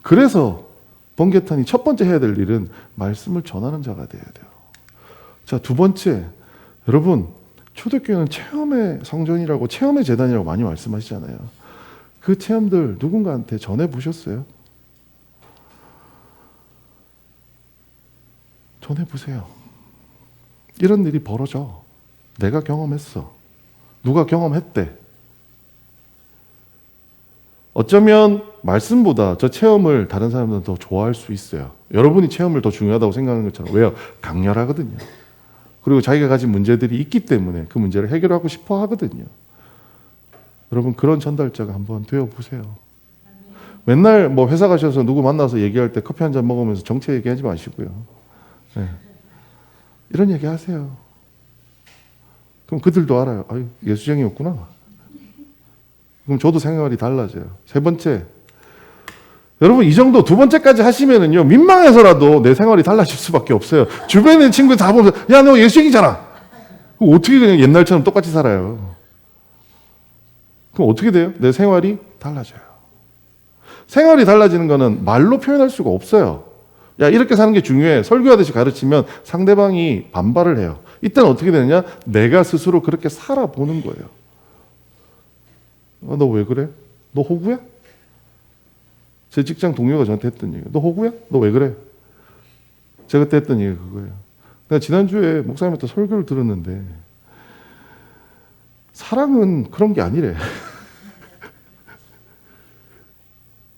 그래서 번개탄이 첫 번째 해야 될 일은 말씀을 전하는 자가 돼야 돼요. 자, 두 번째, 여러분 초대교회는 체험의 성전이라고 체험의 재단이라고 많이 말씀하시잖아요. 그 체험들 누군가한테 전해보셨어요? 전해보세요. 이런 일이 벌어져. 내가 경험했어. 누가 경험했대. 어쩌면 말씀보다 저 체험을 다른 사람들은 더 좋아할 수 있어요. 여러분이 체험을 더 중요하다고 생각하는 것처럼. 왜요? 강렬하거든요. 그리고 자기가 가진 문제들이 있기 때문에 그 문제를 해결하고 싶어 하거든요. 여러분 그런 전달자가 한번 되어보세요. 맨날 뭐 회사 가셔서 누구 만나서 얘기할 때 커피 한잔 먹으면서 정체 얘기하지 마시고요. 네. 이런 얘기 하세요. 그럼 그들도 알아요. 아유, 예수쟁이였구나. 그럼 저도 생활이 달라져요. 세 번째, 여러분 이 정도 두 번째까지 하시면은요 민망해서라도 내 생활이 달라질 수밖에 없어요. 주변에 있는 친구들 다 보면서 야, 너 예수쟁이잖아. 그럼 어떻게 그냥 옛날처럼 똑같이 살아요? 그럼 어떻게 돼요? 내 생활이 달라져요. 생활이 달라지는 거는 말로 표현할 수가 없어요. 야, 이렇게 사는 게 중요해. 설교하듯이 가르치면 상대방이 반발을 해요. 이때는 어떻게 되느냐? 내가 스스로 그렇게 살아보는 거예요. 너 왜 그래? 너 호구야? 제 직장 동료가 저한테 했던 얘기. 너 호구야? 너 왜 그래? 제가 그때 했던 얘기가 그거예요. 내가 지난주에 목사님한테 설교를 들었는데 사랑은 그런 게 아니래.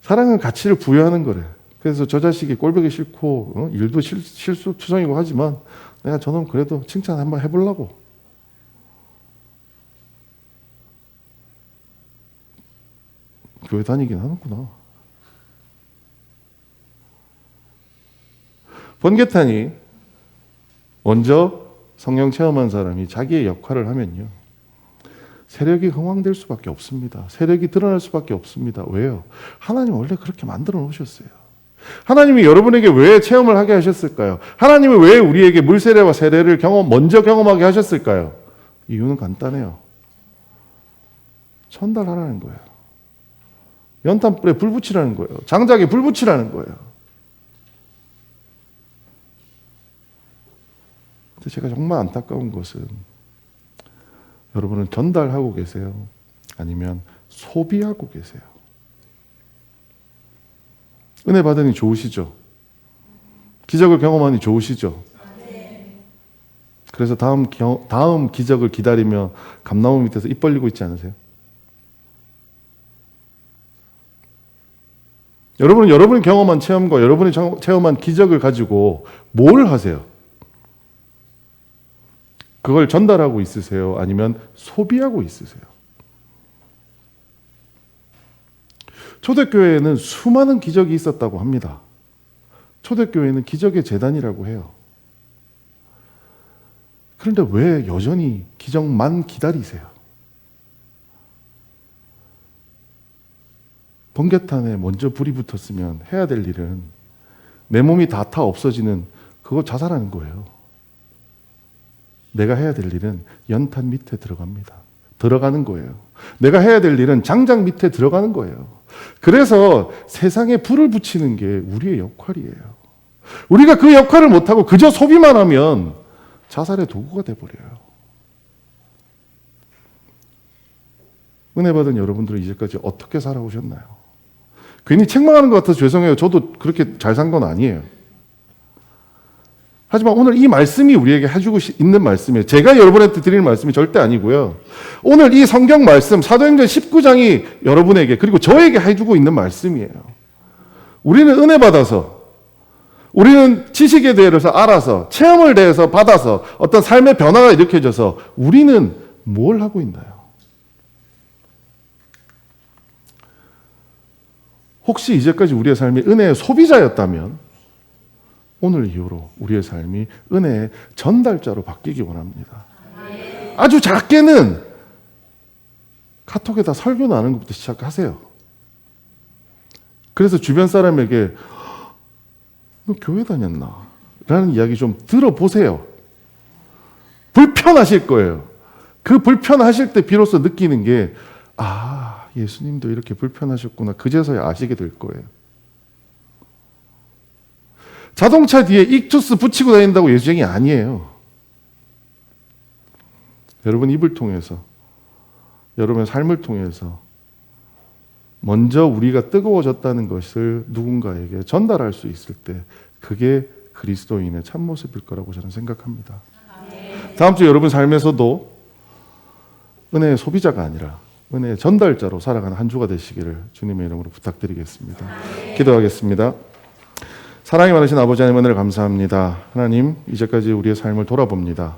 사랑은 가치를 부여하는 거래. 그래서 저 자식이 꼴보기 싫고 일도 실수투성이고 하지만 내가 저놈 그래도 칭찬 한번 해보려고. 교회 다니긴 하는구나. 번개탄이 먼저 성령 체험한 사람이 자기의 역할을 하면요, 세력이 흥왕될 수밖에 없습니다. 세력이 드러날 수밖에 없습니다. 왜요? 하나님 원래 그렇게 만들어 놓으셨어요. 하나님이 여러분에게 왜 체험을 하게 하셨을까요? 하나님이 왜 우리에게 물세례와 세례를 먼저 경험하게 하셨을까요? 이유는 간단해요. 전달하라는 거예요. 연탄불에 불 붙이라는 거예요. 장작에 불 붙이라는 거예요. 근데 제가 정말 안타까운 것은 여러분은 전달하고 계세요? 아니면 소비하고 계세요? 은혜 받으니 좋으시죠? 기적을 경험하니 좋으시죠? 그래서 다음 기적을 기다리며 감나무 밑에서 입 벌리고 있지 않으세요? 여러분은 여러분이 경험한 체험과 여러분이 체험한 기적을 가지고 뭘 하세요? 그걸 전달하고 있으세요? 아니면 소비하고 있으세요? 초대교회에는 수많은 기적이 있었다고 합니다. 초대교회는 기적의 재단이라고 해요. 그런데 왜 여전히 기적만 기다리세요? 번개탄에 먼저 불이 붙었으면 해야 될 일은 내 몸이 다 타 없어지는 그거 자살하는 거예요. 내가 해야 될 일은 연탄 밑에 들어가는 거예요. 내가 해야 될 일은 장작 밑에 들어가는 거예요. 그래서 세상에 불을 붙이는 게 우리의 역할이에요. 우리가 그 역할을 못하고 그저 소비만 하면 자살의 도구가 돼버려요. 은혜 받은 여러분들은 이제까지 어떻게 살아오셨나요? 괜히 책망하는 것 같아서 죄송해요. 저도 그렇게 잘 산 건 아니에요. 하지만 오늘 이 말씀이 우리에게 해주고 있는 말씀이에요. 제가 여러분한테 드리는 말씀이 절대 아니고요. 오늘 이 성경 말씀, 사도행전 19장이 여러분에게 그리고 저에게 해주고 있는 말씀이에요. 우리는 은혜 받아서, 우리는 지식에 대해서 알아서, 체험을 대해서 받아서 어떤 삶의 변화가 일으켜져서 우리는 뭘 하고 있나요? 혹시 이제까지 우리의 삶이 은혜의 소비자였다면 오늘 이후로 우리의 삶이 은혜의 전달자로 바뀌기 원합니다. 아주 작게는 카톡에다 설교 나누는 것부터 시작하세요. 그래서 주변 사람에게 너 교회 다녔나? 라는 이야기 좀 들어보세요. 불편하실 거예요. 그 불편하실 때 비로소 느끼는 게 예수님도 이렇게 불편하셨구나. 그제서야 아시게 될 거예요. 자동차 뒤에 익투스 붙이고 다닌다고 예수쟁이 아니에요. 여러분 입을 통해서, 여러분의 삶을 통해서 먼저 우리가 뜨거워졌다는 것을 누군가에게 전달할 수 있을 때 그게 그리스도인의 참모습일 거라고 저는 생각합니다. 다음 주 여러분 삶에서도 은혜의 소비자가 아니라 은혜의 전달자로 살아가는 한 주가 되시기를 주님의 이름으로 부탁드리겠습니다. 기도하겠습니다. 사랑이 많으신 아버지 하나님 은혜를 감사합니다. 하나님, 이제까지 우리의 삶을 돌아봅니다.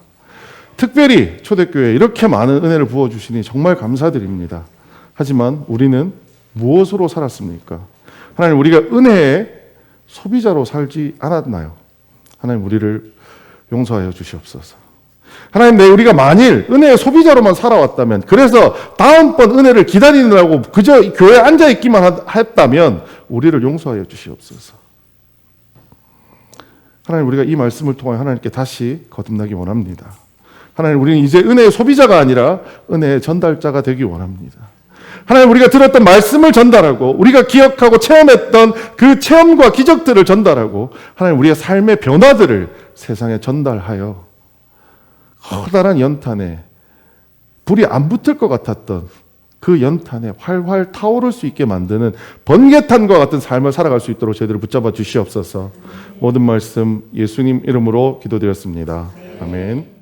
특별히 초대교회에 이렇게 많은 은혜를 부어주시니 정말 감사드립니다. 하지만 우리는 무엇으로 살았습니까? 하나님, 우리가 은혜의 소비자로 살지 않았나요? 하나님, 우리를 용서하여 주시옵소서. 하나님, 우리가 만일 은혜의 소비자로만 살아왔다면, 그래서 다음번 은혜를 기다리느라고 그저 교회에 앉아있기만 했다면 우리를 용서하여 주시옵소서. 하나님, 우리가 이 말씀을 통하여 하나님께 다시 거듭나기 원합니다. 하나님, 우리는 이제 은혜의 소비자가 아니라 은혜의 전달자가 되기 원합니다. 하나님, 우리가 들었던 말씀을 전달하고 우리가 기억하고 체험했던 그 체험과 기적들을 전달하고 하나님, 우리의 삶의 변화들을 세상에 전달하여 커다란 연탄에 불이 안 붙을 것 같았던 그 연탄에 활활 타오를 수 있게 만드는 번개탄과 같은 삶을 살아갈 수 있도록 저희들을 붙잡아 주시옵소서. 모든 말씀 예수님 이름으로 기도드렸습니다. 아멘.